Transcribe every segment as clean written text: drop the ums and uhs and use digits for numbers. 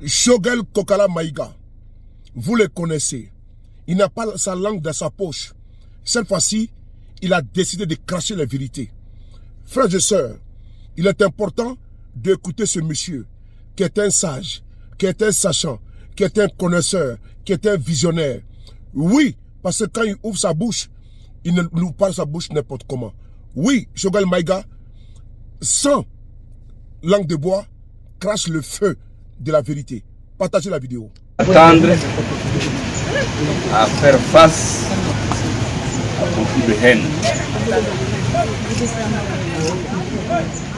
Choguel Kokala Maïga, vous le connaissez. Il n'a pas sa langue dans sa poche. Cette fois-ci, il a décidé de cracher la vérité. Frères et sœurs, il est important d'écouter ce monsieur qui est un sage, qui est un sachant, qui est un connaisseur, qui est un visionnaire. Oui, parce que quand il ouvre sa bouche, il ne nous parle sa bouche n'importe comment. Oui, Choguel Maïga, sans langue de bois, crache le feu de la vérité. Partagez la vidéo. Attendre à faire face à beaucoup de haine.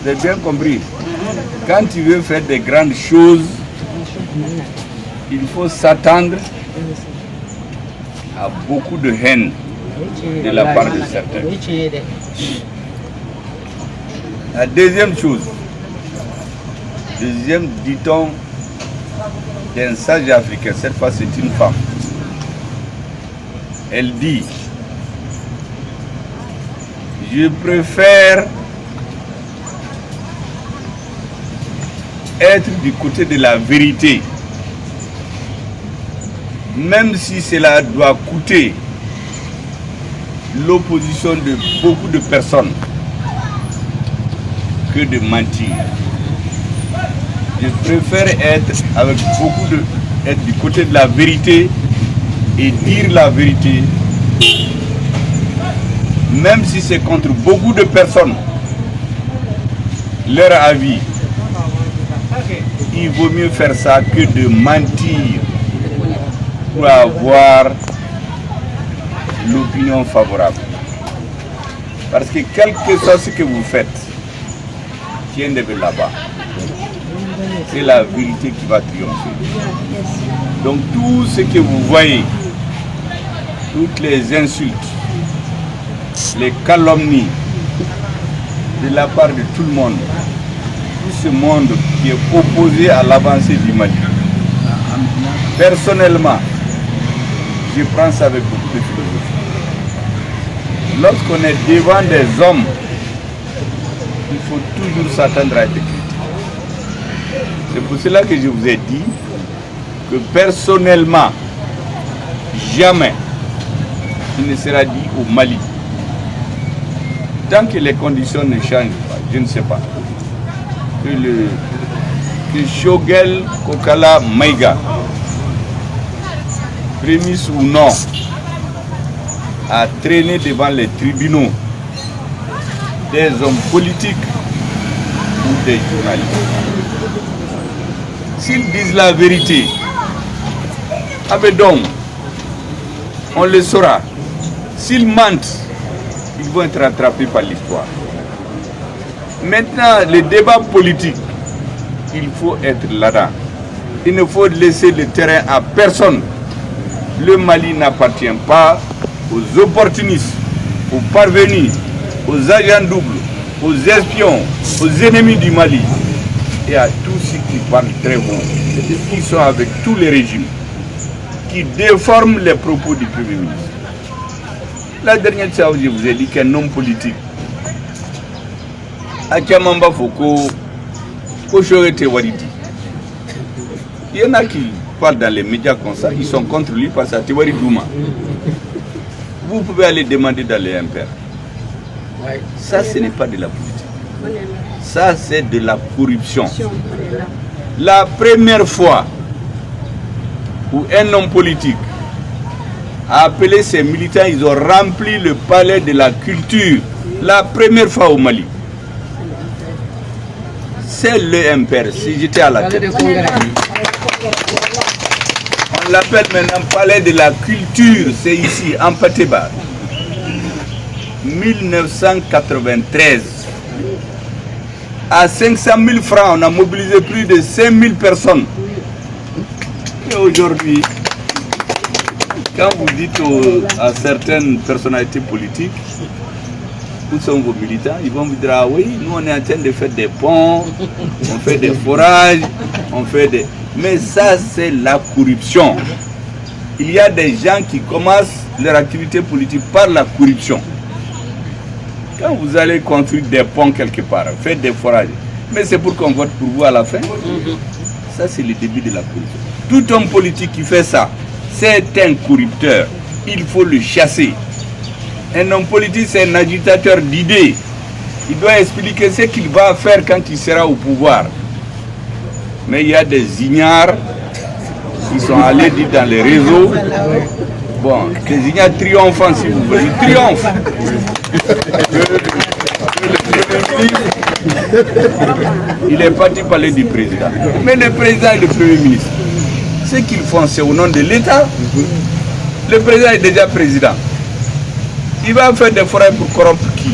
Vous avez bien compris. Quand tu veux faire des grandes choses, il faut s'attendre à beaucoup de haine de la part de certains. La deuxième chose, deuxième dit-on d'un sage africain, cette fois c'est une femme. Elle dit, je préfère être du côté de la vérité, même si cela doit coûter l'opposition de beaucoup de personnes, que de mentir. Je préfère être du côté de la vérité et dire la vérité, même si c'est contre beaucoup de personnes, leur avis. Il vaut mieux faire ça que de mentir pour avoir l'opinion favorable. Parce que quel que soit ce que vous faites, tiens de là-bas. C'est la vérité qui va triompher. Donc tout ce que vous voyez, toutes les insultes, les calomnies de la part de tout le monde, tout ce monde qui est opposé à l'avancée du Mali. Personnellement, je prends ça avec beaucoup de philosophie. Lorsqu'on est devant des hommes, il faut toujours s'attendre à être critiqué. C'est pour cela que je vous ai dit que personnellement, jamais il ne sera dit au Mali. Tant que les conditions ne changent pas, je ne sais pas, que Choguel Kokala Maïga, prémisse ou non, a traîné devant les tribunaux des hommes politiques ou des journalistes. S'ils disent la vérité, donc, on le saura. S'ils mentent, ils vont être rattrapés par l'histoire. Maintenant, le débat politique, il faut être là-dedans. Il ne faut laisser le terrain à personne. Le Mali n'appartient pas aux opportunistes, aux parvenus, aux agents doubles, aux espions, aux ennemis du Mali et à tous ceux qui parlent très haut, qui sont avec tous les régimes, qui déforment les propos du Premier ministre. La dernière fois, je vous ai dit qu'un homme politique, Akiamamba Foko, Kochorete Waridi, il y en a qui parlent dans les médias comme ça, ils sont contre lui parce que c'est Tewari Douma. Vous pouvez aller demander dans les MPR. Ça, ce n'est pas de la politique. Ça, c'est de la corruption. La première fois où un homme politique a appelé ses militants, ils ont rempli le palais de la culture. La première fois au Mali. C'est le MPR, si j'étais à la tête. On l'appelle maintenant palais de la culture, c'est ici, en Pateba. 1993. À 500 000 francs, on a mobilisé plus de 5 000 personnes. Et aujourd'hui, quand vous dites à certaines personnalités politiques, où sont vos militants, ils vont vous dire, ah oui, nous on est en train de faire des ponts, on fait des forages, on fait des... Mais ça, c'est la corruption. Il y a des gens qui commencent leur activité politique par la corruption. Quand vous allez construire des ponts quelque part, faire des forages, mais c'est pour qu'on vote pour vous à la fin. Ça, c'est le début de la corruption. Tout homme politique qui fait ça, c'est un corrupteur. Il faut le chasser. Un homme politique, c'est un agitateur d'idées. Il doit expliquer ce qu'il va faire quand il sera au pouvoir. Mais il y a des ignares qui sont allés dire dans les réseaux. Bon, des ignares triomphants, si vous voulez. Ils triomphent. Il est parti parler du président. Mais le président et le premier ministre, ce qu'ils font, c'est au nom de l'État. Le président est déjà président. Il va faire des forêts pour corrompre qui?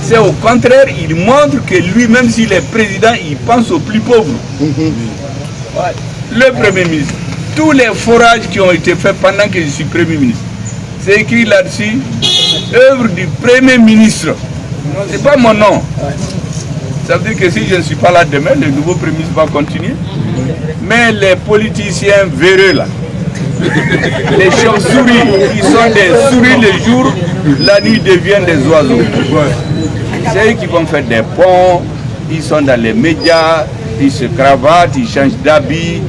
C'est au contraire, il montre que lui, même s'il est président, il pense aux plus pauvres. Le premier ministre, tous les forages qui ont été faits pendant que je suis premier ministre, c'est écrit là-dessus, œuvre du premier ministre. C'est pas mon nom. Ça veut dire que si je ne suis pas là demain, le nouveau premier ministre va continuer. Mais les politiciens véreux là, les chauves-souris qui sont des souris le jour, la nuit deviennent des oiseaux. C'est eux qui vont faire des ponts, ils sont dans les médias, ils se cravatent, ils changent d'habit.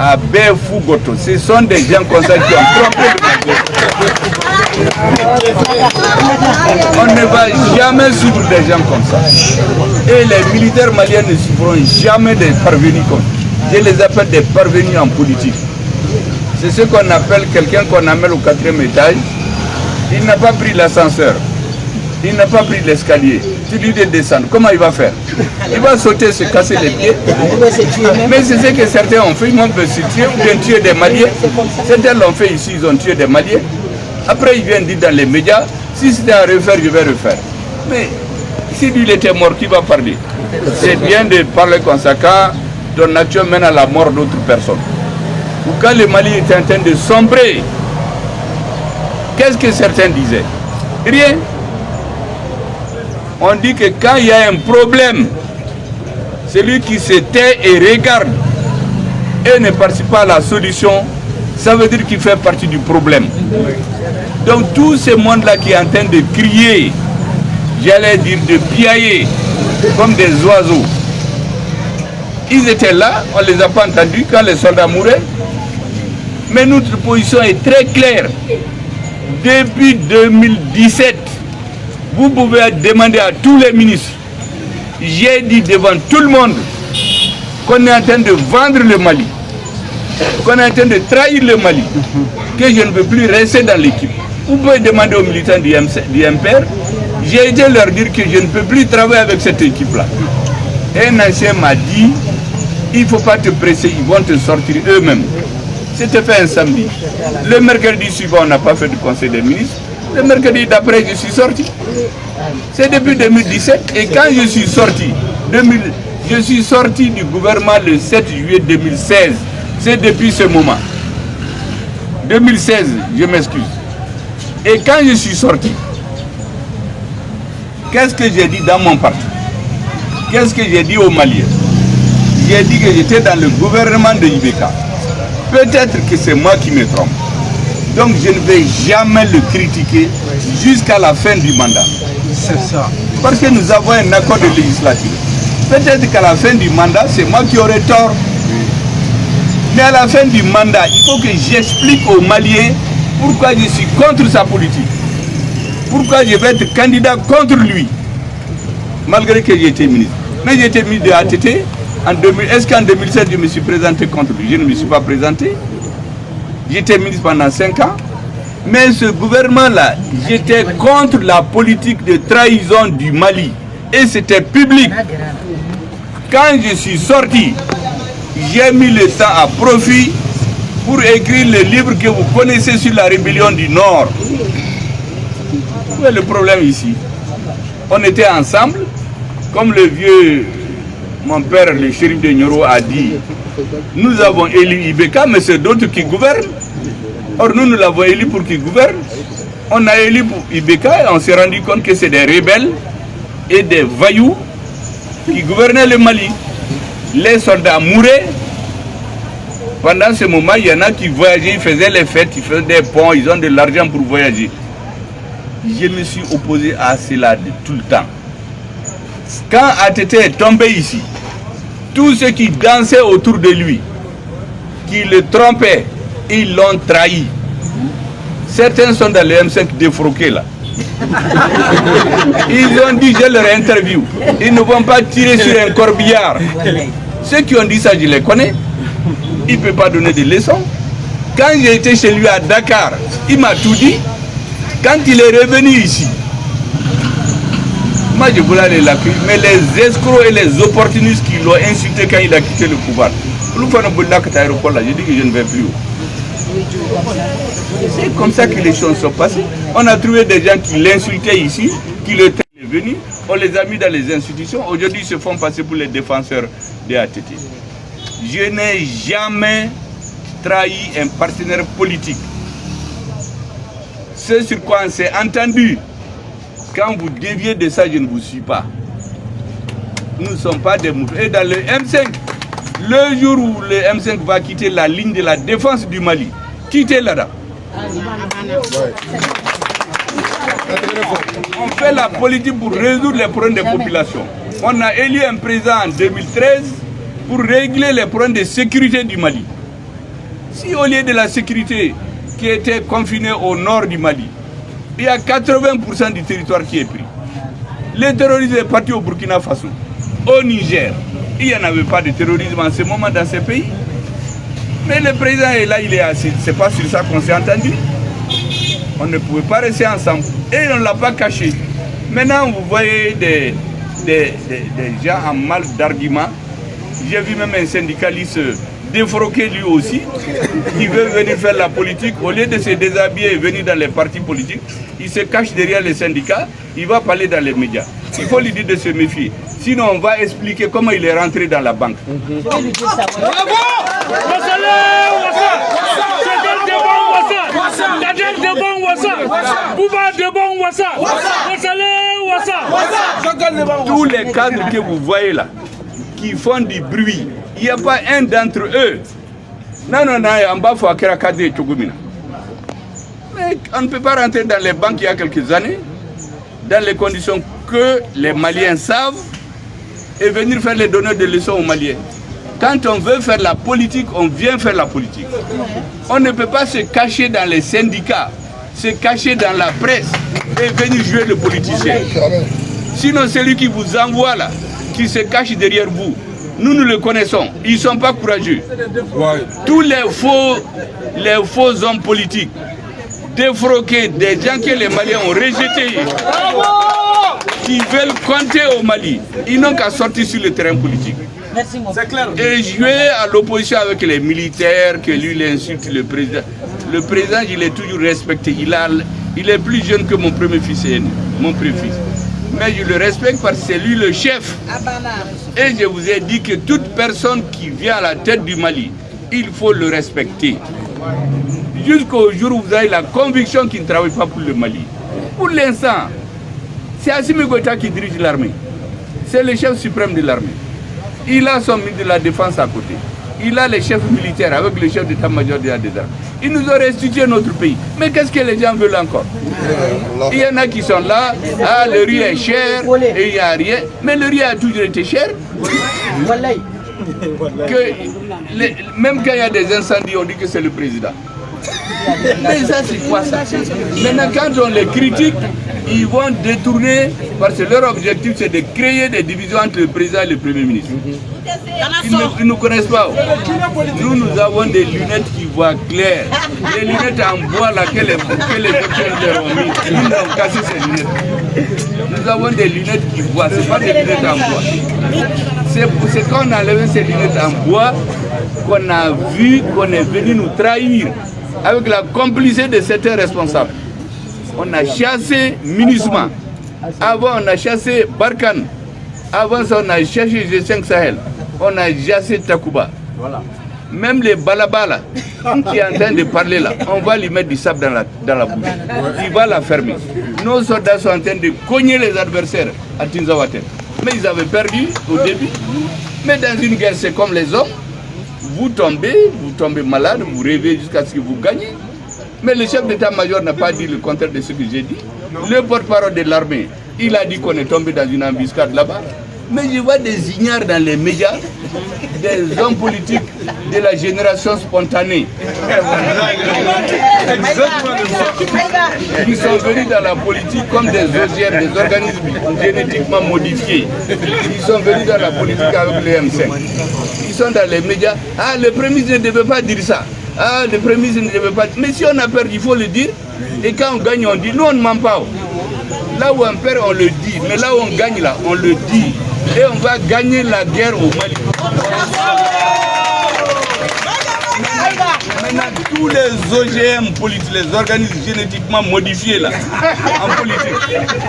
À Befougoto, ce sont des gens comme ça qui ont trompé le. On ne va jamais suivre des gens comme ça. Et les militaires maliens ne suivront jamais des parvenus comme ça. Je les appelle des parvenus en politique. C'est ce qu'on appelle quelqu'un qu'on amène au 4e étage. Il n'a pas pris l'ascenseur. Il n'a pas pris l'escalier. Tu lui dis de descendre. Comment il va faire? Il va sauter, se casser les pieds. Mais c'est ce que certains ont fait. Ils vont se tuer ou bien tuer des Maliens. Certains l'ont fait ici, ils ont tué des Maliens. Après, ils viennent dire dans les médias, si c'était à refaire, je vais refaire. Mais si lui il était mort, qui va parler? C'est bien de parler comme ça quand ton action mène à la mort d'autres personnes. Ou quand le Mali était en train de sombrer, qu'est-ce que certains disaient? Rien. On dit que quand il y a un problème, celui qui se tait et regarde et ne participe pas à la solution, ça veut dire qu'il fait partie du problème. Donc tout ce monde-là qui est en train de crier, j'allais dire de piailler comme des oiseaux, ils étaient là, on ne les a pas entendus quand les soldats mouraient. Mais notre position est très claire. Depuis 2017, vous pouvez demander à tous les ministres, j'ai dit devant tout le monde qu'on est en train de vendre le Mali, qu'on est en train de trahir le Mali, que je ne veux plus rester dans l'équipe. Vous pouvez demander aux militants du MPR, j'ai été leur dire que je ne peux plus travailler avec cette équipe-là. Un ancien m'a dit, il ne faut pas te presser, ils vont te sortir eux-mêmes. C'était fait un samedi. Le mercredi suivant, on n'a pas fait de conseil des ministres. Le mercredi d'après, je suis sorti. C'est depuis 2017. Et quand je suis sorti, je suis sorti du gouvernement le 7 juillet 2016. C'est depuis ce moment. 2016, je m'excuse. Et quand je suis sorti, qu'est-ce que j'ai dit dans mon parti? Qu'est-ce que j'ai dit aux Maliens? J'ai dit que j'étais dans le gouvernement de Ibeka. Peut-être que c'est moi qui me trompe. Donc je ne vais jamais le critiquer jusqu'à la fin du mandat. C'est ça. Parce que nous avons un accord de législature. Peut-être qu'à la fin du mandat, c'est moi qui aurai tort. Mais à la fin du mandat, il faut que j'explique aux Maliens pourquoi je suis contre sa politique. Pourquoi je vais être candidat contre lui. Malgré que j'ai été ministre. Mais j'ai été ministre de ATT. Est-ce qu'en 2007, je me suis présenté contre lui? Je ne me suis pas présenté. J'étais ministre pendant 5 ans. Mais ce gouvernement-là, j'étais contre la politique de trahison du Mali. Et c'était public. Quand je suis sorti, j'ai mis le temps à profit pour écrire le livre que vous connaissez sur la rébellion du Nord. Où est le problème ici? On était ensemble, comme le vieux... Mon père, le shérif de Nioro, a dit, nous avons élu Ibeka, mais c'est d'autres qui gouvernent. Or, nous l'avons élu pour qu'il gouverne. On a élu pour Ibeka et on s'est rendu compte que c'est des rebelles et des voyous qui gouvernaient le Mali. Les soldats mouraient. Pendant ce moment, il y en a qui voyageaient, ils faisaient les fêtes, ils faisaient des ponts, ils ont de l'argent pour voyager. Je me suis opposé à cela de tout le temps. Quand ATT est tombé ici, Tous ceux qui dansaient autour de lui, qui le trompaient, ils l'ont trahi. Certains sont dans le M5 défroqués là. Ils ont dit, j'ai leur interview, ils ne vont pas tirer sur un corbillard. Ceux qui ont dit ça, je les connais. Il ne peut pas donner des leçons. Quand j'ai été chez lui à Dakar, il m'a tout dit. Quand il est revenu ici, moi je voulais aller l'accueillir, mais les escrocs et les opportunistes qui l'ont insulté quand il a quitté le pouvoir, j'ai dit que je ne vais plus. C'est comme ça que les choses sont passées. On a trouvé des gens qui l'insultaient ici, qui le étaient venus, on les a mis dans les institutions. Aujourd'hui, ils se font passer pour les défenseurs des ATT. Je n'ai jamais trahi un partenaire politique. C'est sur quoi on s'est entendu. Quand vous déviez de ça, je ne vous suis pas. Nous ne sommes pas des mouvements. Et dans le M5, le jour où le M5 va quitter la ligne de la défense du Mali, quittez là-bas. On fait la politique pour résoudre les problèmes des populations. On a élu un président en 2013 pour régler les problèmes de sécurité du Mali. Si au lieu de la sécurité qui était confinée au nord du Mali, il y a 80% du territoire qui est pris. Le terrorisme est parti au Burkina Faso, au Niger. Il n'y en avait pas de terrorisme en ce moment dans ces pays. Mais le président est là, il est assis. C'est pas sur ça qu'on s'est entendu. On ne pouvait pas rester ensemble. Et on ne l'a pas caché. Maintenant, vous voyez des gens en mal d'argument. J'ai vu même un syndicaliste défroquer lui aussi, qui veut venir faire la politique. Au lieu de se déshabiller et venir dans les partis politiques, il se cache derrière les syndicats, il va parler dans les médias. Il faut lui dire de se méfier. Sinon, on va expliquer comment il est rentré dans la banque. Tous les cadres que vous voyez là, qui font du bruit, il n'y a pas un d'entre eux. Non, en bas, il faut acquérir cadre et Togomina. Mais on ne peut pas rentrer dans les banques il y a quelques années, dans les conditions que les Maliens savent, et venir faire les donneurs de leçons aux Maliens. Quand on veut faire la politique, on vient faire la politique. On ne peut pas se cacher dans les syndicats, se cacher dans la presse et venir jouer le politicien. Sinon, celui qui vous envoie là, qui se cache derrière vous, nous le connaissons, ils ne sont pas courageux. Tous les faux hommes politiques, défroqués, des gens que les Maliens ont rejetés, qui veulent compter au Mali, ils n'ont qu'à sortir sur le terrain politique. Et jouer à l'opposition avec les militaires, que lui il insulte le président. Le président, il est toujours respecté. Il est plus jeune que mon premier fils aîné, mon préfils. Mais je le respecte parce que c'est lui le chef. Et je vous ai dit que toute personne qui vient à la tête du Mali, il faut le respecter. Jusqu'au jour où vous avez la conviction qu'il ne travaille pas pour le Mali. Pour l'instant, c'est Assimi Goïta qui dirige l'armée. C'est le chef suprême de l'armée. Il a son ministre de la Défense à côté. Il a les chefs militaires avec le chef d'état-major des armées. Ils nous ont restitué notre pays. Mais qu'est-ce que les gens veulent encore? Il y en a qui sont là, le riz est cher et il n'y a rien. Mais le riz a toujours été cher. Même quand il y a des incendies, on dit que c'est le président. Mais ça, c'est quoi ça? Maintenant, quand on les critique, ils vont détourner, parce que leur objectif, c'est de créer des divisions entre le président et le premier ministre. Ils ne nous connaissent pas. Nous avons des lunettes qui voient clair. Les lunettes en bois là, que les docteurs leur ont mis, ils ont cassé ces lunettes. Nous avons des lunettes qui voient, ce n'est pas des lunettes en bois. C'est quand on a enlevé ces lunettes en bois qu'on a vu qu'on est venu nous trahir avec la complicité de certains responsables. On a chassé MINUSMA. Avant, on a chassé Barkhane. Avant ça, on a chassé G5 Sahel. On a chassé Takuba. Voilà. Même les Balabala qui est en train de parler là, on va lui mettre du sable dans la bouche. Il va la fermer. Nos soldats sont en train de cogner les adversaires à Tinzawaten. Mais ils avaient perdu au début. Mais dans une guerre, c'est comme les hommes. Vous tombez malade, vous rêvez jusqu'à ce que vous gagnez. Mais le chef d'état-major n'a pas dit le contraire de ce que j'ai dit. Le porte-parole de l'armée, il a dit qu'on est tombé dans une embuscade là-bas. Mais je vois des ignares dans les médias, des hommes politiques de la génération spontanée. Qui sont venus dans la politique comme des OGM, des organismes génétiquement modifiés. Ils sont venus dans la politique avec le M5. Ils sont dans les médias. Ah, le Premier ministre ne devait pas dire ça. Ah, le Premier ministre ne devait pas dire. Mais si on a perdu, il faut le dire. Et quand on gagne, on dit. Nous, on ne ment pas. Là où on perd, on le dit. Mais là où on gagne, là, on le dit. Et on va gagner la guerre au Mali. Maintenant, tous les OGM politiques, les organismes génétiquement modifiés là, en politique,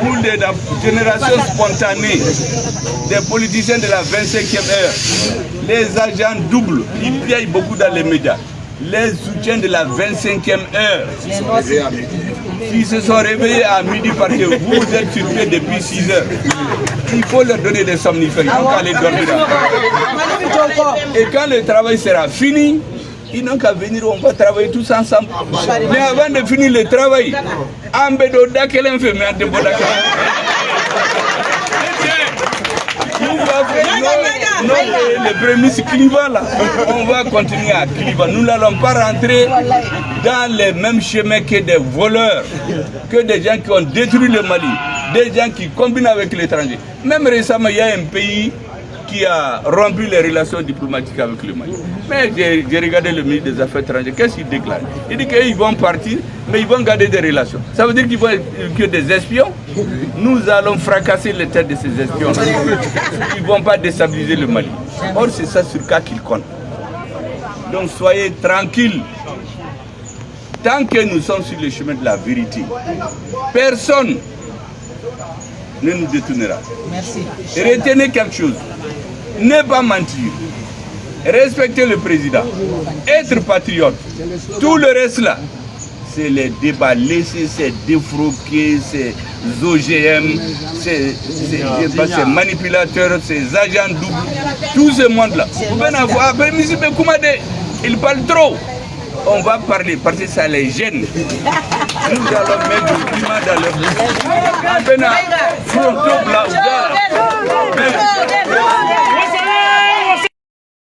ou la génération spontanée, des politiciens de la 25e heure, les agents doubles, ils payent beaucoup dans les médias, les soutiens de la 25e heure, qui se sont réveillés à midi parce que vous êtes sur pied depuis 6 heures. Il faut leur donner des somnifères, ils n'ont qu'à aller dormir. Et quand le travail sera fini, ils n'ont qu'à venir, on va travailler tous ensemble. Mais avant de finir le travail, le prémisse clivant là, on va continuer à cliver. Nous n'allons pas rentrer dans les mêmes chemins que des voleurs, que des gens qui ont détruit le Mali, des gens qui combinent avec l'étranger. Même récemment, il y a un pays qui a rompu les relations diplomatiques avec le Mali. Mais j'ai regardé le ministre des Affaires étrangères, qu'est-ce qu'il déclare? Il dit qu'ils vont partir, mais ils vont garder des relations. Ça veut dire qu'ils vont être des espions. Nous allons fracasser les têtes de ces espions. Ils ne vont pas déstabiliser le Mali. Or, c'est ça sur quoi qu'ils comptent. Donc, soyez tranquilles. Tant que nous sommes sur le chemin de la vérité, personne ne nous détournera. Merci. Retenez quelque chose. Ne pas mentir. Respecter le président. Être patriote. Tout le reste là, c'est les débats. Laisser ces défroqués, ces OGM, ces manipulateurs, ces agents doubles. Tout ce monde là. Vous venez à voir. Après, M. Bekoumade, il parle trop. On va parler parce que ça les gêne. Nous allons mettre du climat dans leur bouche.